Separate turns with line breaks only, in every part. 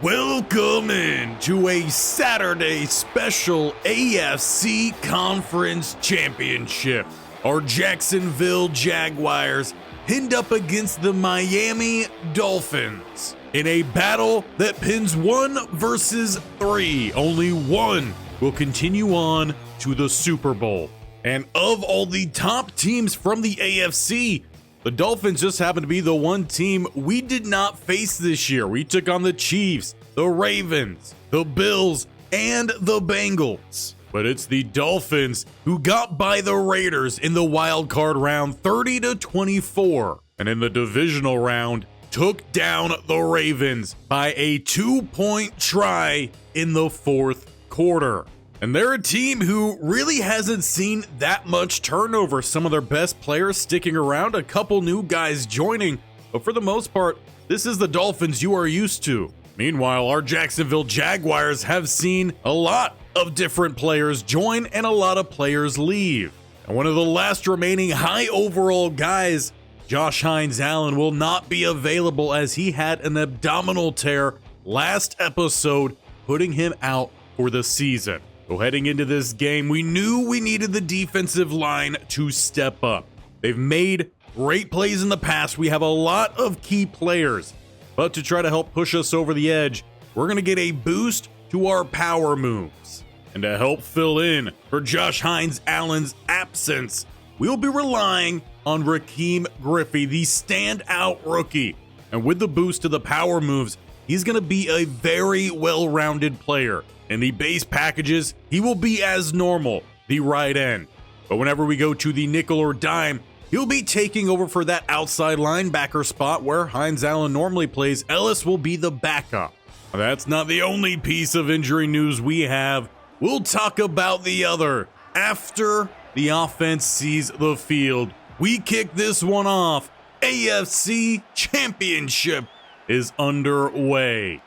Welcome in to a Saturday special AFC Conference Championship. Our Jacksonville Jaguars pinned up against the Miami Dolphins in a battle that pins 1 versus 3. Only one will continue on to the Super Bowl. And of all the top teams from the AFC, the Dolphins just happen to be the one team we did not face this year. We took on the Chiefs, the Ravens, the Bills, and the Bengals. But it's the Dolphins who got by the Raiders in the wild card round 30-24. And in the divisional round, took down the Ravens by a 2-point try in the fourth quarter. And they're a team who really hasn't seen that much turnover. Some of their best players sticking around, a couple new guys joining, but for the most part, this is the Dolphins you are used to. Meanwhile, our Jacksonville Jaguars have seen a lot of different players join and a lot of players leave. And one of the last remaining high overall guys, Josh Hines-Allen, will not be available as he had an abdominal tear last episode, putting him out for the season. So heading into this game, we knew we needed the defensive line to step up. They've made great plays in the past. We have a lot of key players. But to try to help push us over the edge, we're going to get a boost to our power moves. And to help fill in for Josh Hines-Allen's absence, we'll be relying on Raheem Griffey, the standout rookie. And with the boost to the power moves, he's going to be a very well-rounded player. In the base packages, he will be as normal, the right end. But whenever we go to the nickel or dime, he'll be taking over for that outside linebacker spot where Hines-Allen normally plays. Ellis will be the backup. That's not the only piece of injury news we have. We'll talk about the other after the offense sees the field. We kick this one off. AFC Championship is underway.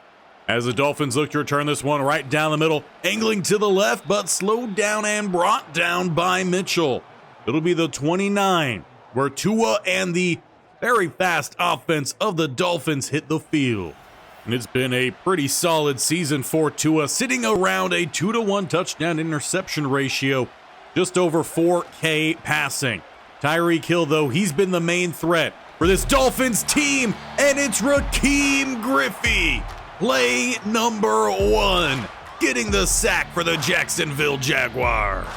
As the Dolphins look to return this one right down the middle, angling to the left, but slowed down and brought down by Mitchell. It'll be the 29, where Tua and the very fast offense of the Dolphins hit the field. And it's been a pretty solid season for Tua, sitting around a 2-to-1 touchdown interception ratio, just over 4K passing. Tyreek Hill, though, he's been the main threat for this Dolphins team, and it's Raheem Griffey. Play number 1, getting the sack for the Jacksonville Jaguars.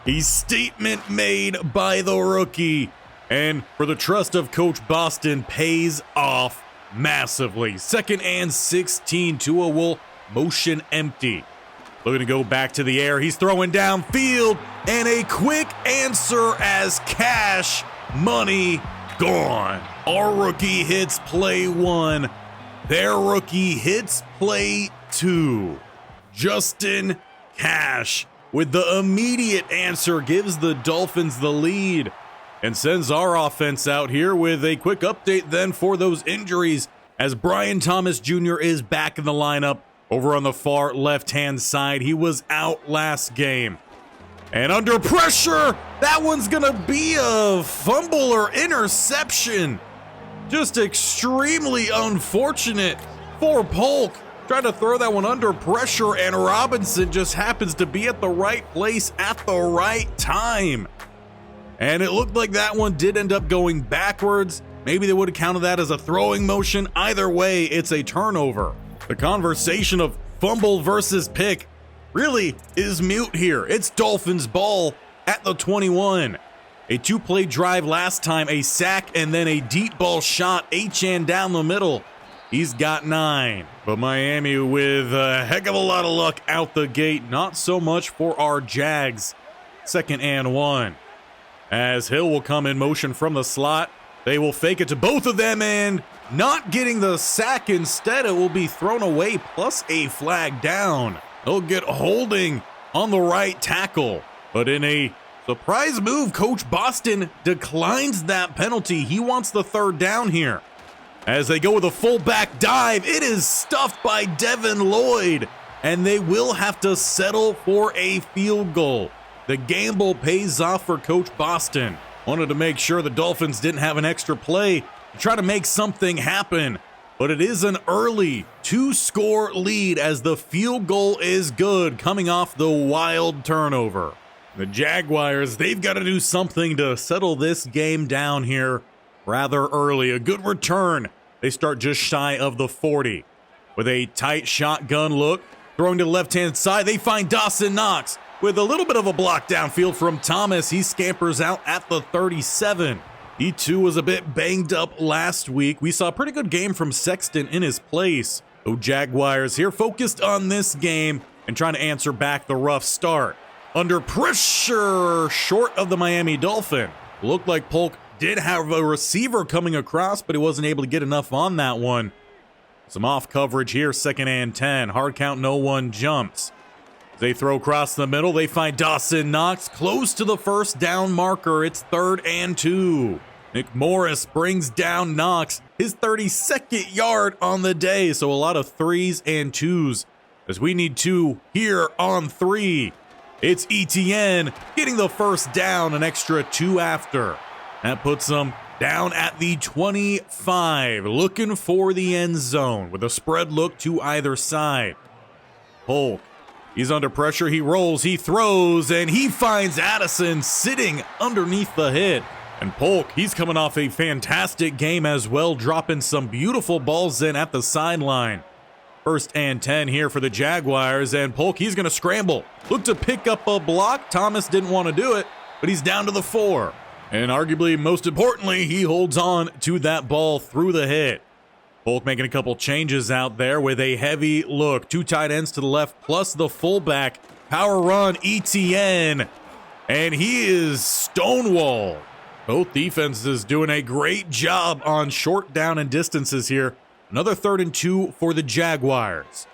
A statement made by the rookie, and for the trust of Coach Boston, pays off massively. 2nd and 16, Tua will motion empty. Looking to go back to the air, he's throwing downfield, and a quick answer as cash money gone. Our rookie hits play 1. Their rookie hits play 2. Justin Cash with the immediate answer gives the Dolphins the lead and sends our offense out here with a quick update then for those injuries as Brian Thomas Jr. is back in the lineup over on the far left-hand side. He was out last game. And under pressure, that one's gonna be a fumble or interception. Just extremely unfortunate for Polk. Tried to throw that one under pressure, and Robinson just happens to be at the right place at the right time. And it looked like that one did end up going backwards. Maybe they would have counted that as a throwing motion. Either way, it's a turnover. The conversation of fumble versus pick really is mute here. It's Dolphins ball at the 21. A 2-play drive last time, a sack, and then a deep ball shot, Achane down the middle. He's got 9. But Miami with a heck of a lot of luck out the gate. Not so much for our Jags. 2nd and 1. As Hill will come in motion from the slot. They will fake it to both of them, and not getting the sack. Instead, it will be thrown away, plus a flag down. They'll get holding on the right tackle. But in a surprise move, Coach Boston declines that penalty. He wants the 3rd down here. As they go with a fullback dive, it is stuffed by Devin Lloyd, and they will have to settle for a field goal. The gamble pays off for Coach Boston. Wanted to make sure the Dolphins didn't have an extra play to try to make something happen. but it is an early 2-score lead as the field goal is good coming off the wild turnover. The Jaguars, they've got to do something to settle this game down here rather early. A good return. They start just shy of the 40. With a tight shotgun look, throwing to the left-hand side, they find Dawson Knox. With a little bit of a block downfield from Thomas, he scampers out at the 37. He too was a bit banged up last week. We saw a pretty good game from Sexton in his place. The Jaguars here focused on this game and trying to answer back the rough start. Under pressure, short of the Miami Dolphin. Looked like Polk did have a receiver coming across, but he wasn't able to get enough on that one. Some off coverage here, 2nd and 10. Hard count, no one jumps. They throw across the middle. They find Dawson Knox close to the first down marker. It's 3rd and 2. Nick Morris brings down Knox, his 32nd yard on the day. So a lot of 3s and 2s as we need 2 here on 3. It's Etienne getting the first down, an extra 2 after. That puts them down at the 25, looking for the end zone with a spread look to either side. Polk, he's under pressure, he rolls, he throws, and he finds Addison sitting underneath the hit. And Polk, he's coming off a fantastic game as well, dropping some beautiful balls in at the sideline. 1st and 10 here for the Jaguars, and Polk, he's going to scramble. Look to pick up a block. Thomas didn't want to do it, but he's down to the 4. And arguably, most importantly, he holds on to that ball through the hit. Polk making a couple changes out there with a heavy look. 2 tight ends to the left, plus the fullback. Power run, Etienne. And he is stonewalled. Both defenses doing a great job on short down and distances here. Another 3rd and 2 for the Jaguars.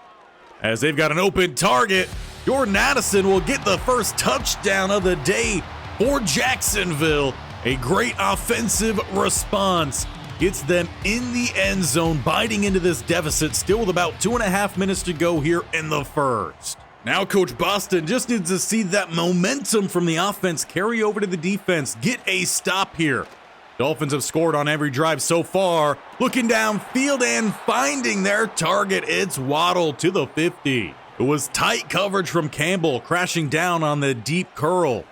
As they've got an open target, Jordan Addison will get the first touchdown of the day for Jacksonville. A great offensive response gets them in the end zone, biting into this deficit, still with about 2.5 minutes to go here in the first. Now Coach Boston just needs to see that momentum from the offense carry over to the defense, get a stop here. Dolphins have scored on every drive so far. Looking downfield and finding their target. It's Waddle to the 50. It was tight coverage from Campbell, crashing down on the deep curl.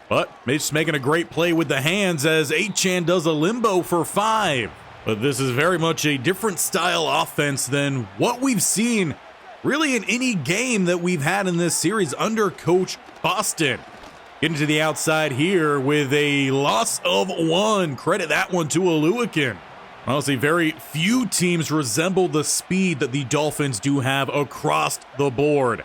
But Mitch making a great play with the hands as Achane does a limbo for 5. But this is very much a different style offense than what we've seen really in any game that we've had in this series under Coach Boston. Getting to the outside here with a loss of 1. Credit that one to Oluwakin. Honestly, very few teams resemble the speed that the Dolphins do have across the board.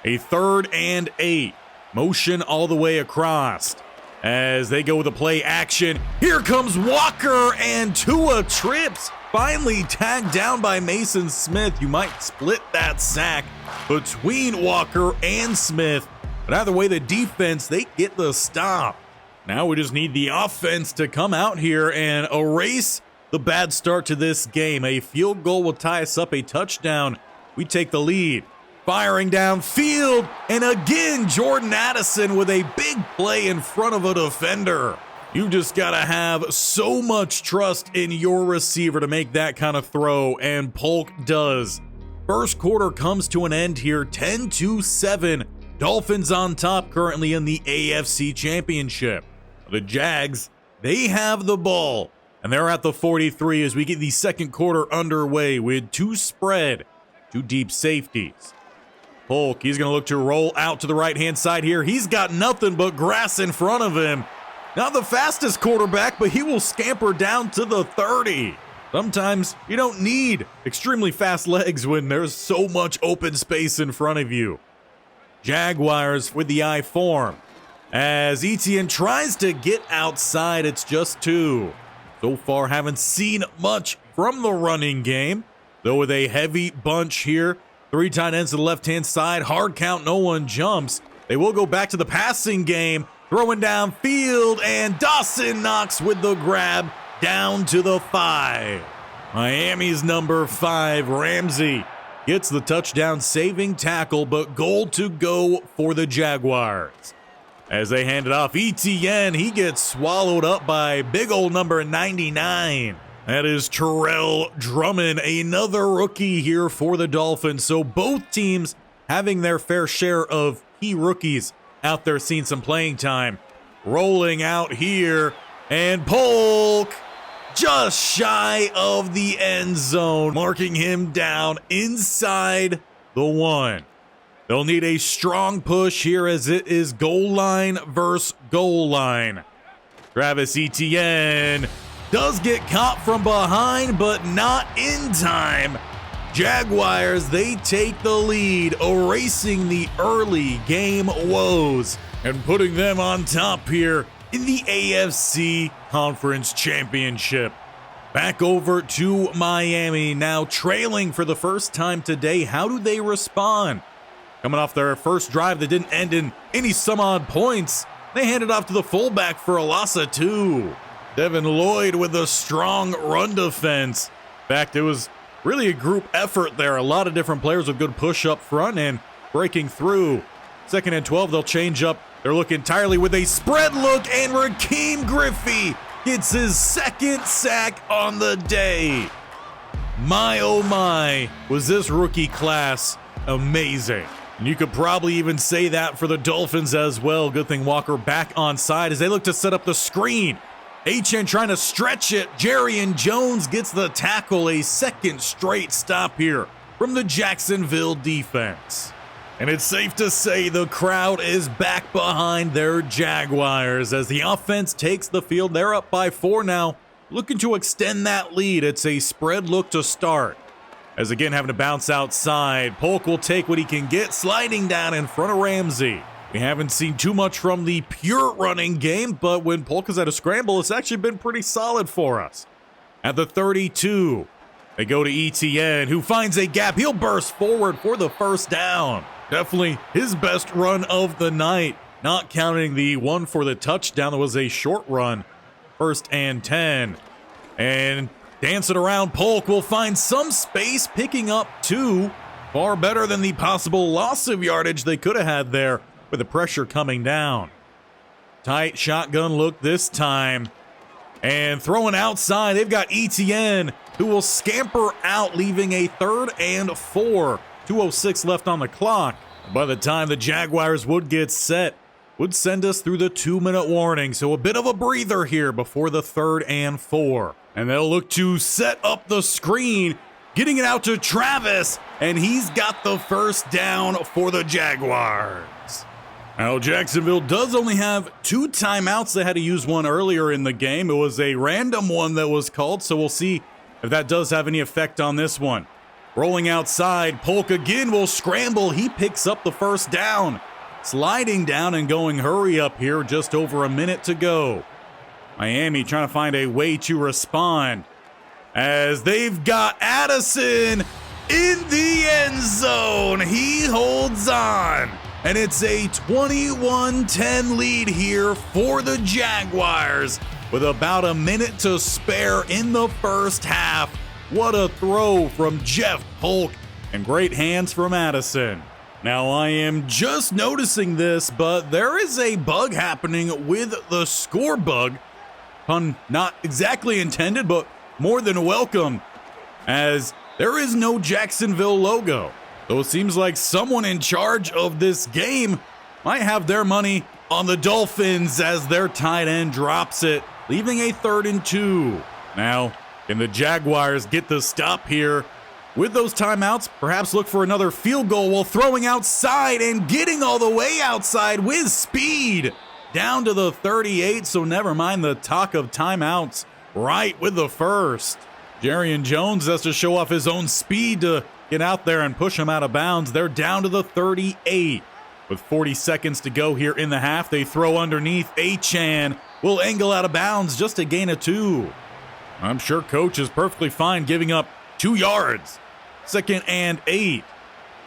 A 3rd and 8. Motion all the way across. As they go with the play action. Here comes Walker and Tua trips. Finally tagged down by Mason Smith. You might split that sack between Walker and Smith. But either way, the defense, they get the stop. Now we just need the offense to come out here and erase the bad start to this game. A field goal will tie us up, a touchdown. We take the lead. Firing downfield, and again, Jordan Addison with a big play in front of a defender. You just got to have so much trust in your receiver to make that kind of throw, and Polk does. First quarter comes to an end here, 10-7. Dolphins on top currently in the AFC Championship. The Jags, they have the ball, and they're at the 43 as we get the second quarter underway with 2 spread, 2 deep safeties. Polk, he's going to look to roll out to the right-hand side here. He's got nothing but grass in front of him. Not the fastest quarterback, but he will scamper down to the 30. Sometimes you don't need extremely fast legs when there's so much open space in front of you. Jaguars with the I form. As Etienne tries to get outside, it's just 2. So far, haven't seen much from the running game, though with a heavy bunch here. 3 tight ends to the left-hand side. Hard count, no one jumps. They will go back to the passing game. Throwing downfield, and Dawson Knox with the grab down to the 5. Miami's number 5, Ramsey, gets the touchdown saving tackle, but goal to go for the Jaguars. As they hand it off, Etienne, he gets swallowed up by big old number 99. That is Terrell Drummond, another rookie here for the Dolphins. So both teams having their fair share of key rookies out there seeing some playing time. Rolling out here, and Polk just shy of the end zone, marking him down inside the 1. They'll need a strong push here as it is goal line versus goal line. Travis Etienne does get caught from behind, but not in time. Jaguars, they take the lead, erasing the early game woes and putting them on top here in the AFC Conference Championship. Back over to Miami, now trailing for the first time today. How do they respond? Coming off their first drive that didn't end in any some odd points, they handed off to the fullback for a loss of 2. Devin Lloyd with a strong run defense. In fact, it was really a group effort there. A lot of different players with good push up front and breaking through. 2nd and 12, they'll change up. They're looking entirely with a spread look, and Rakeem Griffey gets his 2nd sack on the day. My oh my, was this rookie class amazing. And you could probably even say that for the Dolphins as well. Good thing Walker back on side as they look to set up the screen. HN trying to stretch it. Jarrian Jones gets the tackle. A 2nd straight stop here from the Jacksonville defense. And it's safe to say the crowd is back behind their Jaguars as the offense takes the field. They're up by 4 now, looking to extend that lead. It's a spread look to start. As again having to bounce outside, Polk will take what he can get, sliding down in front of Ramsey. We haven't seen too much from the pure running game, but when Polk is at a scramble, it's actually been pretty solid for us. At the 32, they go to ETN, who finds a gap. He'll burst forward for the first down. Definitely his best run of the night, not counting the one for the touchdown that was a short run. 1st and 10. And dancing around, Polk will find some space, picking up 2. Far better than the possible loss of yardage they could have had there with the pressure coming down. Tight shotgun look this time. And throwing outside, they've got ETN, who will scamper out, leaving a 3rd and 4. 2:06 left on the clock. By the time the Jaguars would get set, would send us through the 2-minute warning. So a bit of a breather here before the 3rd and 4. And they'll look to set up the screen, getting it out to Travis, and he's got the first down for the Jaguars. Now, Jacksonville does only have 2 timeouts. They had to use one earlier in the game. It was a random one that was called, so we'll see if that does have any effect on this one. Rolling outside, Polk again will scramble. He picks up the first down. Sliding down and going hurry up here, just over a minute to go. Miami trying to find a way to respond as they've got Addison in the end zone. He holds on, and it's a 21-10 lead here for the Jaguars with about a minute to spare in the first half. What a throw from Jeff Polk, and great hands from Addison. Now, I am just noticing this, but there is a bug happening with the score bug. Pun not exactly intended, but more than welcome, as there is no Jacksonville logo. So it seems like someone in charge of this game might have their money on the Dolphins as their tight end drops it, leaving a 3rd and 2. Now, can the Jaguars get the stop here? With those timeouts, perhaps look for another field goal while throwing outside and getting all the way outside with speed. Down to the 38, so never mind the talk of timeouts. Right with the first. Jarrian Jones has to show off his own speed to get out there and push him out of bounds. They're down to the 38. With 40 seconds to go here in the half, they throw underneath. Achane will angle out of bounds just to gain a 2. I'm sure coach is perfectly fine giving up 2 yards. 2nd and 8.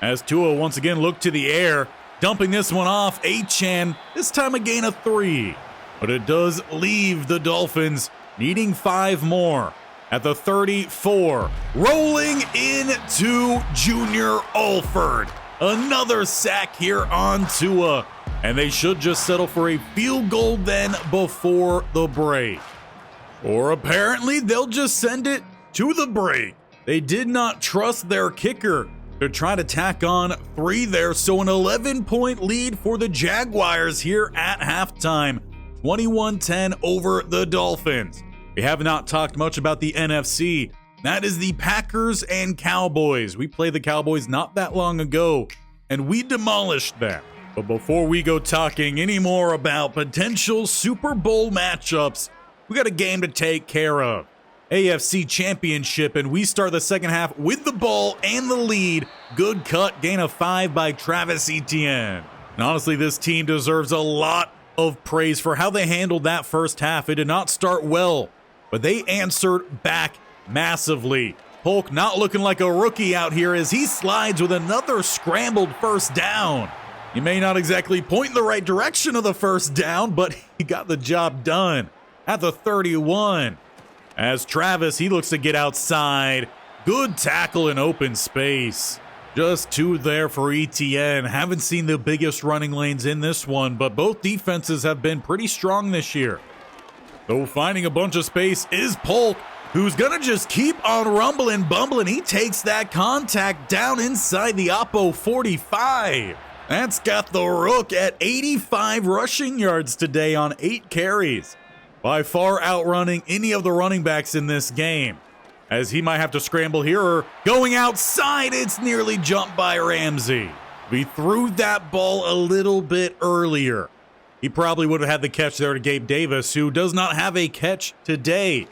As Tua once again looked to the air, dumping this one off. Achane, this time a gain of 3. But it does leave the Dolphins needing 5 more. At the 34, rolling into Junior Alford. Another sack here on Tua. And they should just settle for a field goal then before the break. Or apparently they'll just send it to the break. They did not trust their kicker to try to tack on 3 there, so an 11-point lead for the Jaguars here at halftime, 21-10 over the Dolphins. We have not talked much about the NFC. That is the Packers and Cowboys. We played the Cowboys not that long ago, and we demolished them. But before we go talking any more about potential Super Bowl matchups, we got a game to take care of. AFC Championship, and we start the second half with the ball and the lead. Good cut, gain of 5 by Travis Etienne. And honestly, this team deserves a lot of praise for how they handled that first half. It did not start well, but they answered back massively. Polk not looking like a rookie out here as he slides with another scrambled first down. He may not exactly point in the right direction of the first down, but he got the job done at the 31. As Travis, he looks to get outside. Good tackle in open space. Just 2 there for Etienne. Haven't seen the biggest running lanes in this one, but both defenses have been pretty strong this year. Though finding a bunch of space is Polk, who's gonna just keep on rumbling, bumbling. He takes that contact down inside the Oppo 45. That's got the Rook at 85 rushing yards today on 8 carries. By far outrunning any of the running backs in this game. As he might have to scramble here, or going outside, it's nearly jumped by Ramsey. We threw that ball a little bit earlier. He probably would have had the catch there to Gabe Davis, who does not have a catch today.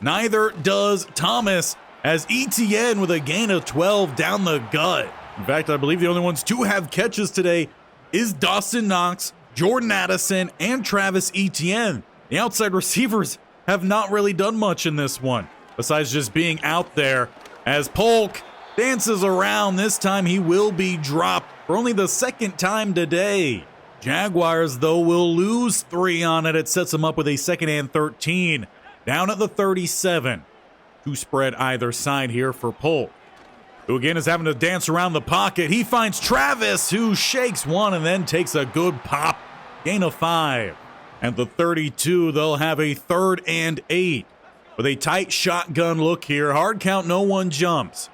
Neither does Thomas, as Etienne with a gain of 12 down the gut. In fact, I believe the only ones to have catches today is Dawson Knox, Jordan Addison, and Travis Etienne. The outside receivers have not really done much in this one, besides just being out there. As Polk dances around, this time he will be dropped for only the second time today. Jaguars, though, will lose 3 on it. It sets them up with a 2nd and 13. Down at the 37. 2 spread either side here for Polk, who again is having to dance around the pocket. He finds Travis, who shakes one and then takes a good pop. Gain of 5. At the 32, they'll have a 3rd and 8. With a tight shotgun look here. Hard count, no one jumps.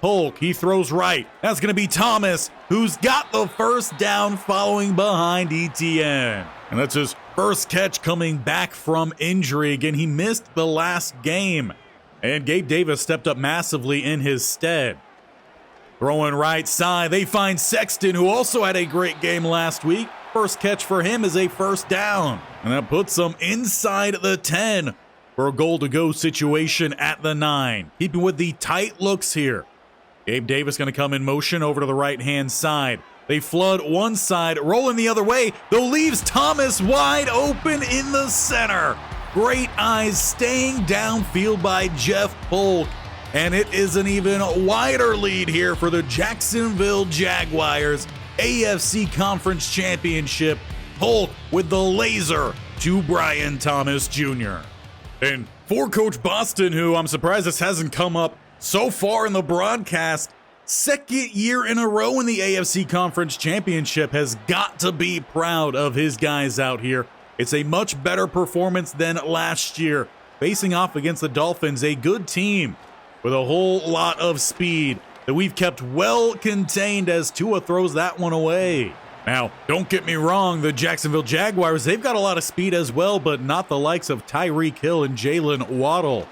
Polk, he throws right. That's going to be Thomas, who's got the first down following behind Etienne. And that's his first catch coming back from injury. Again, he missed the last game. And Gabe Davis stepped up massively in his stead. Throwing right side, they find Sexton, who also had a great game last week. First catch for him is a first down. And that puts them inside the 10 for a goal-to-go situation at the 9. Keeping with the tight looks here. Gabe Davis going to come in motion over to the right-hand side. They flood one side, rolling the other way, though leaves Thomas wide open in the center. Great eyes staying downfield by Jeff Polk. And it is an even wider lead here for the Jacksonville Jaguars. AFC Conference Championship. Polk with the laser to Brian Thomas Jr. And for Coach Boston, who I'm surprised this hasn't come up so far in the broadcast, 2nd year in a row in the AFC Conference Championship, has got to be proud of his guys out here. It's a much better performance than last year. Facing off against the Dolphins, a good team with a whole lot of speed that we've kept well contained as Tua throws that one away. Now, don't get me wrong, the Jacksonville Jaguars, they've got a lot of speed as well, but not the likes of Tyreek Hill and Jalen Waddle.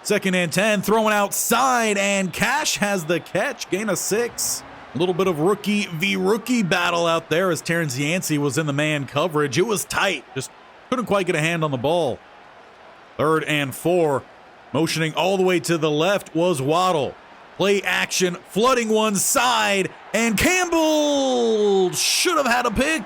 2nd and 10, throwing outside, and Cash has the catch, gain of 6. A little bit of rookie v. rookie battle out there as Terrence Yancey was in the man coverage. It was tight, just couldn't quite get a hand on the ball. 3rd and 4, motioning all the way to the left was Waddle. Play action, flooding one side, and Campbell should have had a pick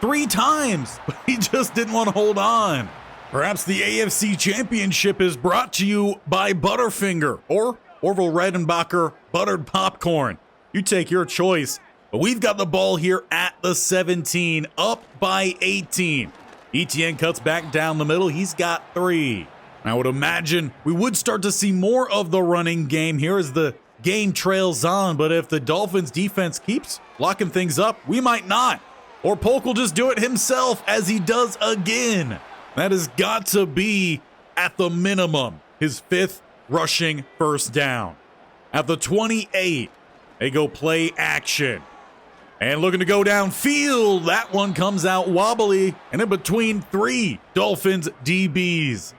3 times, but he just didn't want to hold on. Perhaps the AFC Championship is brought to you by Butterfinger or Orville Redenbacher Buttered Popcorn. You take your choice, but we've got the ball here at the 17, up by 18. Etienne cuts back down the middle. He's got 3. I would imagine we would start to see more of the running game here as the game trails on, but if the Dolphins defense keeps locking things up, we might not. Or Polk will just do it himself as he does again. That has got to be at the minimum, his 5th rushing first down. At the 28, they go play action. And looking to go downfield, that one comes out wobbly and in between 3 Dolphins DBs.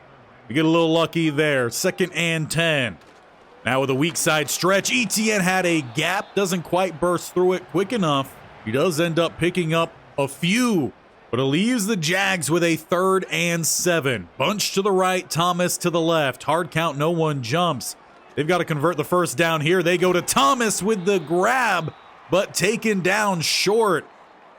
We get a little lucky there, 2nd and 10. Now with a weak side stretch, Etienne had a gap, doesn't quite burst through it quick enough. He does end up picking up a few, but it leaves the Jags with a 3rd and 7. Bunch to the right, Thomas to the left. Hard count, no one jumps. They've got to convert the first down here. They go to Thomas with the grab, but taken down short,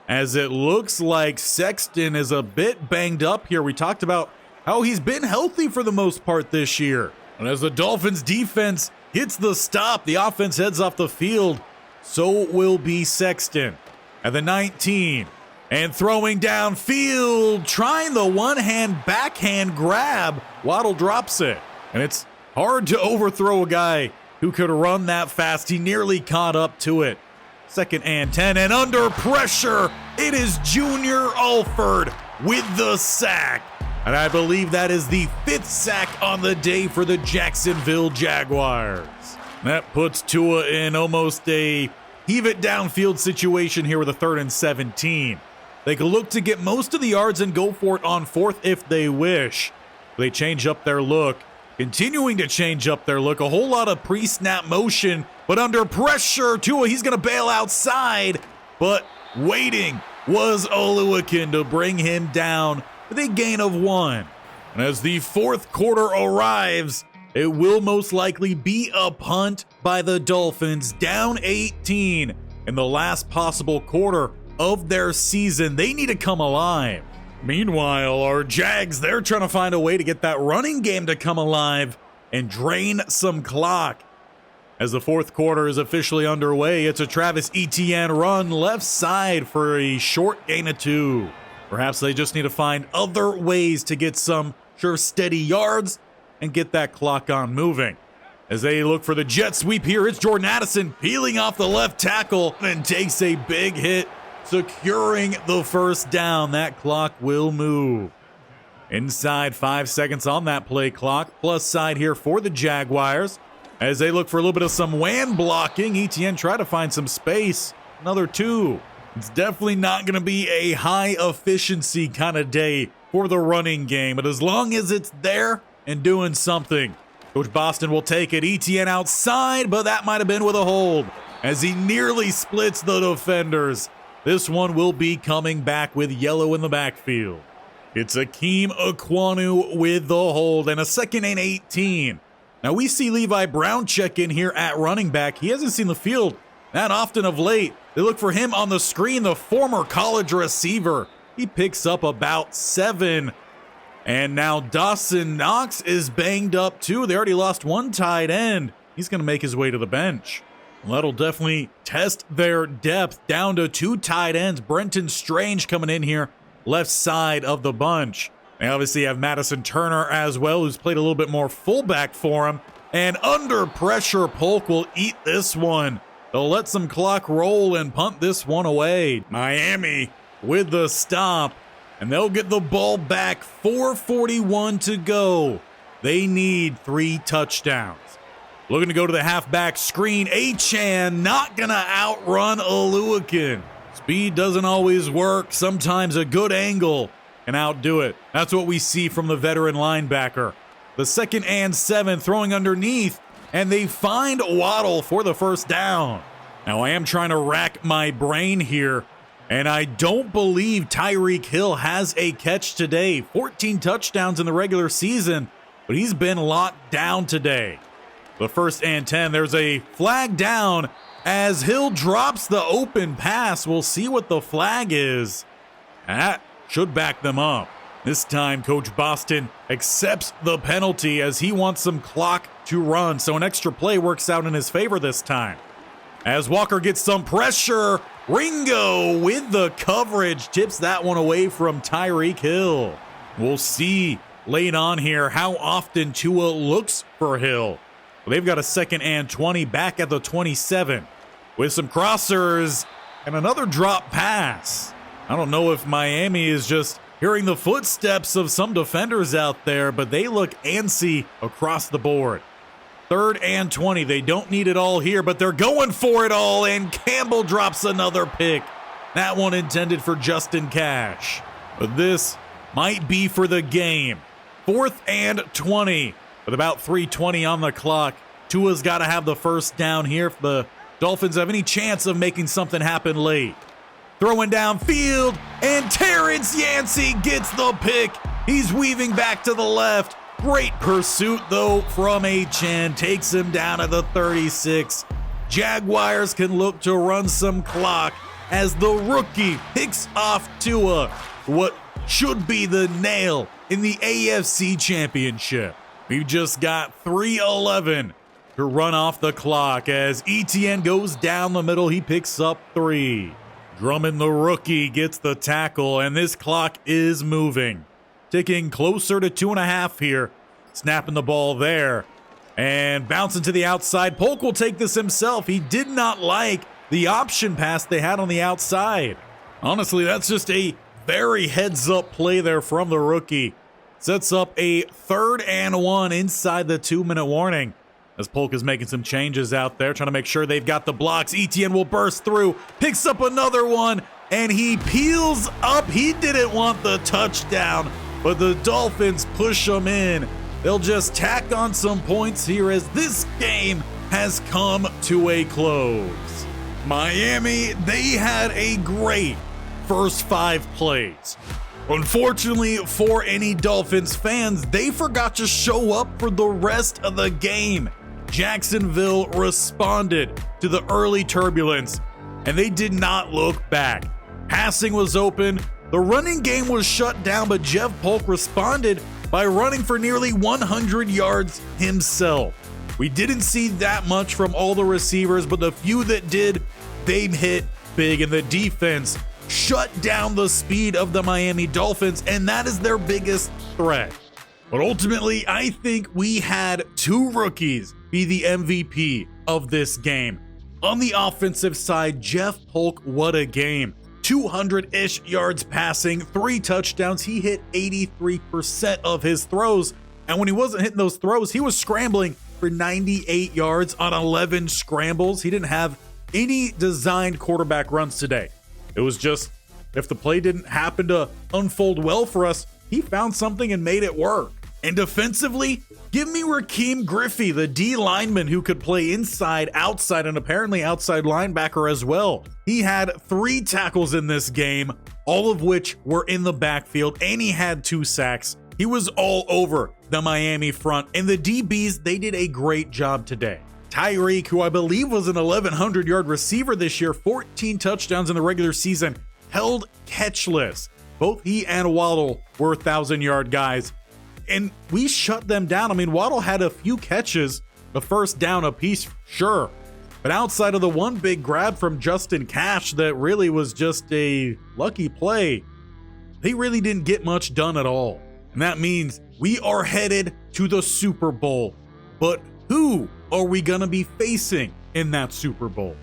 as it looks like Sexton is a bit banged up here. We talked about how he's been healthy for the most part this year. And as the Dolphins defense hits the stop, the offense heads off the field. So will be Sexton at the 19. And throwing downfield, trying the one-hand backhand grab. Waddle drops it. And it's hard to overthrow a guy who could run that fast. He nearly caught up to it. 2nd and 10, and under pressure, it is Junior Alford with the sack. And I believe that is the 5th sack on the day for the Jacksonville Jaguars. That puts Tua in almost a heave it downfield situation here with a 3rd and 17. They can look to get most of the yards and go for it on 4th if they wish. They change up their look, continuing to change up their look. A whole lot of pre-snap motion, but under pressure, Tua, he's going to bail outside, but waiting was Oluwakin to bring him down with a gain of 1. And as the 4th quarter arrives, it will most likely be a punt by the Dolphins, down 18 in the last possible quarter of their season. They need to come alive. Meanwhile, our Jags, they're trying to find a way to get that running game to come alive and drain some clock. As the 4th quarter is officially underway, it's a Travis Etienne run left side for a short gain of 2. Perhaps they just need to find other ways to get some steady yards and get that clock on moving. As they look for the jet sweep here, it's Jordan Addison peeling off the left tackle and takes a big hit, securing the first down. That clock will move. Inside 5 seconds on that play clock. Plus side here for the Jaguars. As they look for a little bit of some WAN blocking, Etienne try to find some space. Another 2. It's definitely not going to be a high efficiency kind of day for the running game, but as long as it's there and doing something, Coach Boston will take it. Etienne outside, but that might have been with a hold as he nearly splits the defenders. This one will be coming back with yellow in the backfield. It's Akeem Ekwonu with the hold and a 2nd and 18. Now we see Levi Brown check in here at running back. He hasn't seen the field that often of late. They look for him on the screen, the former college receiver. He picks up about 7. And now Dawson Knox is banged up too. They already lost 1 tight end. He's going to make his way to the bench. That'll definitely test their depth down to 2 tight ends. Brenton Strange coming in here, left side of the bunch. They obviously have Madison Turner as well, who's played a little bit more fullback for him. And under pressure, Polk will eat this one. They'll let some clock roll and punt this one away. Miami with the stop, and they'll get the ball back. 4:41 to go. They need 3 touchdowns. Looking to go to the halfback screen. Achane not going to outrun Oluwakin. Speed doesn't always work. Sometimes a good angle can outdo it. That's what we see from the veteran linebacker. The 2nd and 7 throwing underneath, and they find Waddle for the first down. Now I am trying to rack my brain here, and I don't believe Tyreek Hill has a catch today. 14 touchdowns in the regular season, but he's been locked down today. The 1st and 10, there's a flag down as Hill drops the open pass. We'll see what the flag is. That should back them up. This time, Coach Boston accepts the penalty as he wants some clock to run, so an extra play works out in his favor this time. As Walker gets some pressure, Ringo with the coverage tips that one away from Tyreek Hill. We'll see late on here how often Tua looks for Hill. They've got a 2nd and 20 back at the 27 with some crossers and another drop pass. I don't know if Miami is just Hearing the footsteps of some defenders out there, but they look antsy across the board. 3rd and 20. They don't need it all here, but they're going for it all, and Campbell drops another pick. That one intended for Justin Cash. But this might be for the game. 4th and 20 with about 3:20 on the clock. Tua's got to have the first down here if the Dolphins have any chance of making something happen late. Throwing downfield, and Terrence Yancey gets the pick. He's weaving back to the left. Great pursuit, though, from Achane. Takes him down at the 36. Jaguars can look to run some clock as the rookie picks off Tua, what should be the nail in the AFC Championship. We've just got 3:11 to run off the clock as Etienne goes down the middle. He picks up 3. Drummond, the rookie, gets the tackle, and this clock is moving. Ticking closer to 2.5 here. Snapping the ball there and bouncing to the outside. Polk will take this himself. He did not like the option pass they had on the outside. Honestly, that's just a very heads-up play there from the rookie. Sets up a 3rd and 1 inside the 2-minute warning. As Polk is making some changes out there, trying to make sure they've got the blocks. Etienne will burst through, picks up another one, and he peels up. He didn't want the touchdown, but the Dolphins push him in. They'll just tack on some points here as this game has come to a close. Miami, they had a great first 5 plays. Unfortunately for any Dolphins fans, they forgot to show up for the rest of the game. Jacksonville responded to the early turbulence, and they did not look back. Passing was open, the running game was shut down, but Jeff Polk responded by running for nearly 100 yards himself. We didn't see that much from all the receivers, but the few that did, they hit big, and the defense shut down the speed of the Miami Dolphins, and that is their biggest threat. But ultimately, I think we had 2 rookies be the MVP of this game. On the offensive side, Jeff Polk, what a game. 200-ish yards passing, 3 touchdowns. He hit 83% of his throws, and when he wasn't hitting those throws, he was scrambling for 98 yards on 11 scrambles. He didn't have any designed quarterback runs today. It was just, if the play didn't happen to unfold well for us, he found something and made it work. And defensively, give me Rakeem Griffey, the D lineman who could play inside, outside, and apparently outside linebacker as well. He had 3 tackles in this game, all of which were in the backfield, and he had 2 sacks. He was all over the Miami front, and the DBs, they did a great job today. Tyreek, who I believe was an 1,100-yard receiver this year, 14 touchdowns in the regular season, held catchless. Both he and Waddle were 1,000-yard guys, and we shut them down. I mean, Waddle had a few catches, the first down apiece, sure, but outside of the one big grab from Justin Cash that really was just a lucky play, they really didn't get much done at all. And that means we are headed to the Super Bowl. But who are we going to be facing in that Super Bowl?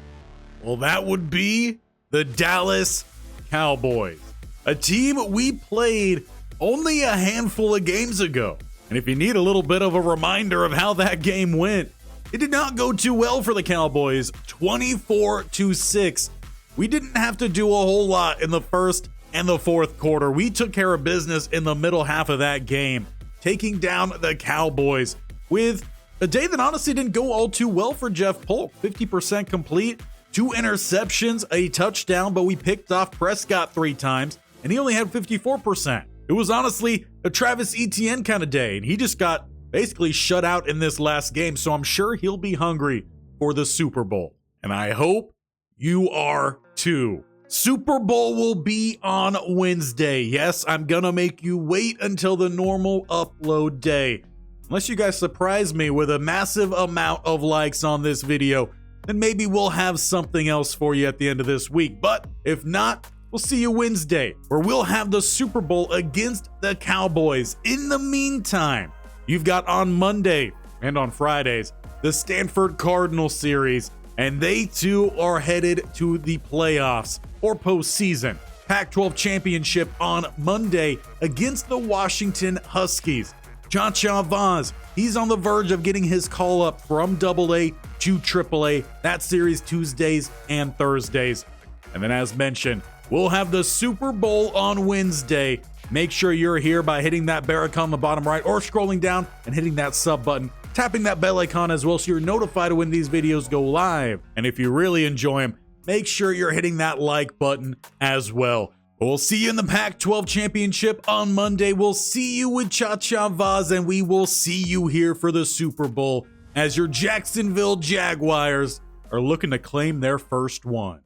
Well, that would be the Dallas Cowboys, a team we played only a handful of games ago. And if you need a little bit of a reminder of how that game went, it did not go too well for the Cowboys, 24-6. We didn't have to do a whole lot in the first and the fourth quarter. We took care of business in the middle half of that game, taking down the Cowboys with a day that honestly didn't go all too well for Jeff Polk. 50% complete, 2 interceptions, a touchdown, but we picked off Prescott 3 times, and he only had 54%. It was honestly a Travis Etienne kind of day, and he just got basically shut out in this last game, so I'm sure he'll be hungry for the Super Bowl. And I hope you are too. Super Bowl will be on Wednesday. Yes, I'm gonna make you wait until the normal upload day. Unless you guys surprise me with a massive amount of likes on this video, then maybe we'll have something else for you at the end of this week. But if not, we'll see you Wednesday, where we'll have the Super Bowl against the Cowboys. In the meantime, you've got on Monday and on Fridays, the Stanford Cardinals series, and they too are headed to the playoffs or postseason. Pac-12 Championship on Monday against the Washington Huskies. Cha-Cha Vaz, he's on the verge of getting his call up from AA to AAA. That series Tuesdays and Thursdays. And then as mentioned, we'll have the Super Bowl on Wednesday. Make sure you're here by hitting that bell icon on the bottom right or scrolling down and hitting that sub button, tapping that bell icon as well so you're notified when these videos go live. And if you really enjoy them, make sure you're hitting that like button as well. We'll see you in the Pac-12 Championship on Monday. We'll see you with Cha-Cha Vaz, and we will see you here for the Super Bowl as your Jacksonville Jaguars are looking to claim their first one.